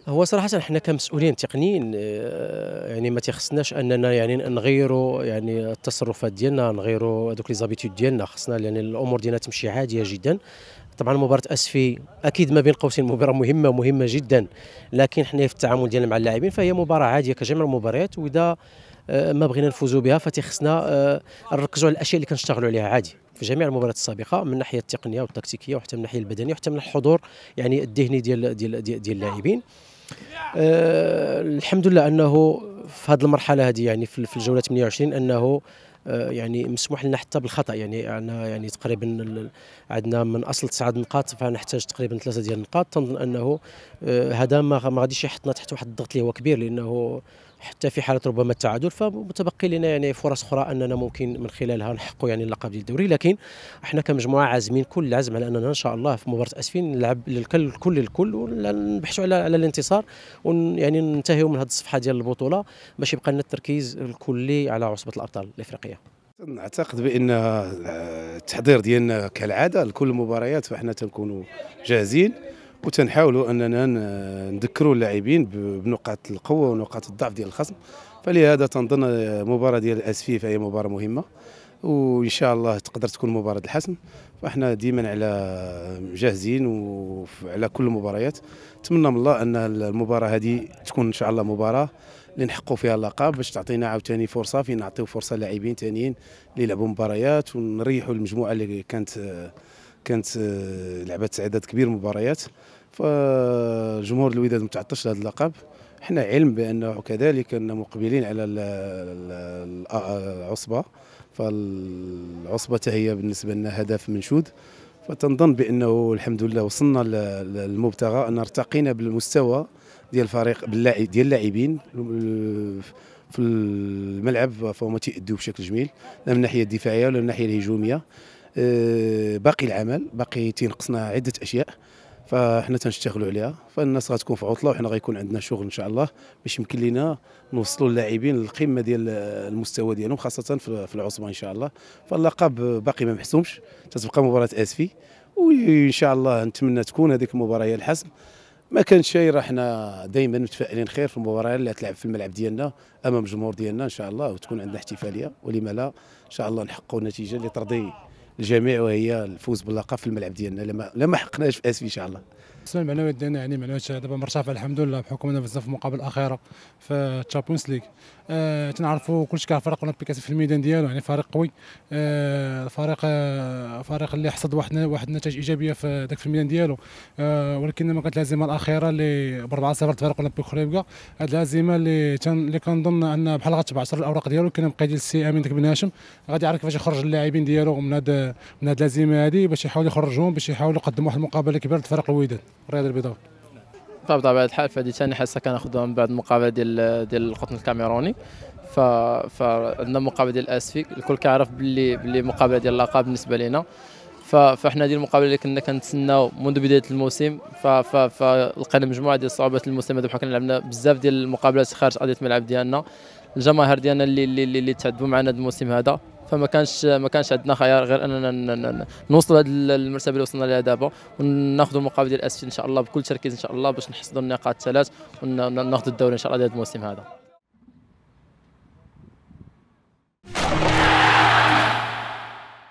هو صراحة احنا كمسؤولين تقنيين يعني ما تيخصناش اننا يعني نغيروا يعني التصرفات ديالنا، نغيروا هذوك لي زابيتود ديالنا، خصنا يعني الامور ديالنا تمشي عادية جدا. طبعا مباراة اسفي اكيد ما بين قوسين مباراة مهمة جدا، لكن حنا في التعامل ديالنا مع اللاعبين فهي مباراة عادية كجميع المباريات، واذا ما بغينا نفوزوا بها فتيخصنا نركزوا على الاشياء اللي كنشتغلوا عليها عادي في جميع المباريات السابقه، من الناحيه التقنيه والتكتيكيه وحتى من الناحيه البدنيه وحتى من الحضور يعني الذهني ديال اللاعبين. الحمد لله انه في هذه المرحله هذه يعني في الجوله 28 انه يعني مسموح لنا حتى بالخطا، يعني انا يعني تقريبا عندنا من اصل 9 نقاط فنحتاج تقريبا 3 ديال النقاط. تنظن انه هذا ما غاديش يحطنا تحت واحد الضغط اللي هو كبير، لانه حتى في حاله ربما التعادل فمتبقي لنا يعني فرص اخرى اننا ممكن من خلالها نحققوا يعني اللقب ديال الدوري. لكن احنا كمجموعه عازمين كل العزم على اننا ان شاء الله في مباراه اسفين نلعب الكل ونبحثوا على الانتصار، يعني ننتهيوا من هذه الصفحه ديال البطوله باش يبقى لنا التركيز الكلي على عصبه الابطال الافريقيه. نعتقد بان التحضير ديالنا كالعاده لكل المباريات فاحنا تنكونوا جاهزين، وتنحاولوا اننا نذكروا اللاعبين بنقاط القوه ونقاط الضعف ديال الخصم. فلهذا تنظن مباراه ديال الاسفي فهي مباراه مهمه، وان شاء الله تقدر تكون مباراه الحسم. فاحنا ديما على جاهزين وعلى كل المباريات. نتمنى من الله ان المباراه هذه تكون ان شاء الله مباراه اللي نحققوا فيها اللقب، باش تعطينا عاوتاني فرصه فين نعطيو فرصه لاعبين ثانيين اللي يلعبوا مباريات، ونريحوا المجموعه اللي كانت لعبت عدد كبير من المباريات. فجمهور الوداد متعطش لهذا اللقب. احنا علم بانه كذلك ان مقبلين على العصبه، فالعصبه هي بالنسبه لنا هدف منشود. فتنظن بانه الحمد لله وصلنا للمبتغى، ان ارتقينا بالمستوى ديال الفريق ديال اللاعبين في الملعب، فهم تيأدوا بشكل جميل لا من الناحيه الدفاعيه ولا من الناحيه الهجوميه. باقي العمل، باقي تينقصنا عده اشياء فاحنا تنشتغلوا عليها. فالناس غتكون في عطله وحنا غيكون عندنا شغل ان شاء الله باش يمكن لنا نوصلوا اللاعبين للقمه ديال المستوى ديالهم، خاصه في العصبه ان شاء الله. فاللقب باقي ما محسومش، تتبقى مباراه اسفي، وان شاء الله نتمنى تكون هذيك المباراه هي الحسم. ما كان شيء راه حنا دائما متفائلين خير في المباراه اللي تلعب في الملعب ديالنا امام الجمهور ديالنا ان شاء الله، وتكون عندنا احتفاليه، ولما لا ان شاء الله نحققوا النتيجه اللي ترضي الجميع، وهي الفوز باللقب في الملعب ديالنا لما حققناش في اسفي ان شاء الله. بالنسبه للمعنويات ديالنا يعني معنويات دابا مرتفعه الحمد لله، بحكم اننا بزاف المقابل الاخيره في الشامبيونز ليغ. تنعرفوا كلشي كيعرف فريق اولمبيك في الميدان ديالو، يعني فريق قوي. فريق اللي حصد واحد النتائج ايجابيه في ذاك في الميدان ديالو. ولكن لما كانت الهزيمه الاخيره اللي ب 4-0 فريق اولمبيك خريبكا، هذه الهزيمه اللي كنظن ان بحال غتبع عشر الاوراق ديالو. كان بقى ديال السي امين داك بن هاشم غادي يعرف كيفاش يخرج اللاعبين ديالو من هذه الهزيمه هذه، باش يحاول يخرجهم، باش يحاولوا يقدموا واحد المقابله كبيره لفريق الوداد الرياضي البيضاوي. بطبيعة الحال فهذه ثاني حصه كناخذوها من بعد المقابله ديال القطن الكاميروني. فعندنا مقابله ديال الاسفي، الكل كيعرف باللي مقابله ديال اللقب بالنسبه لنا. فاحنا هذه المقابله اللي كنا كنتسناو منذ بدايه الموسم. فلقينا مجموعه ديال الصعوبات الموسم هذا، بحكم لعبنا بزاف ديال المقابلات خارج ارضيه الملعب ديالنا. الجماهير ديالنا اللي تعذبوا معنا هذا الموسم هذا، فما كانش عندنا خيار غير اننا نوصلوا لهذه المرتبه اللي وصلنا لها دابا، وناخذوا المقابله ديال الاسفل ان شاء الله بكل تركيز ان شاء الله، باش نحصدوا النقاط الثلاث وناخذوا الدوري ان شاء الله ديال الموسم هذا.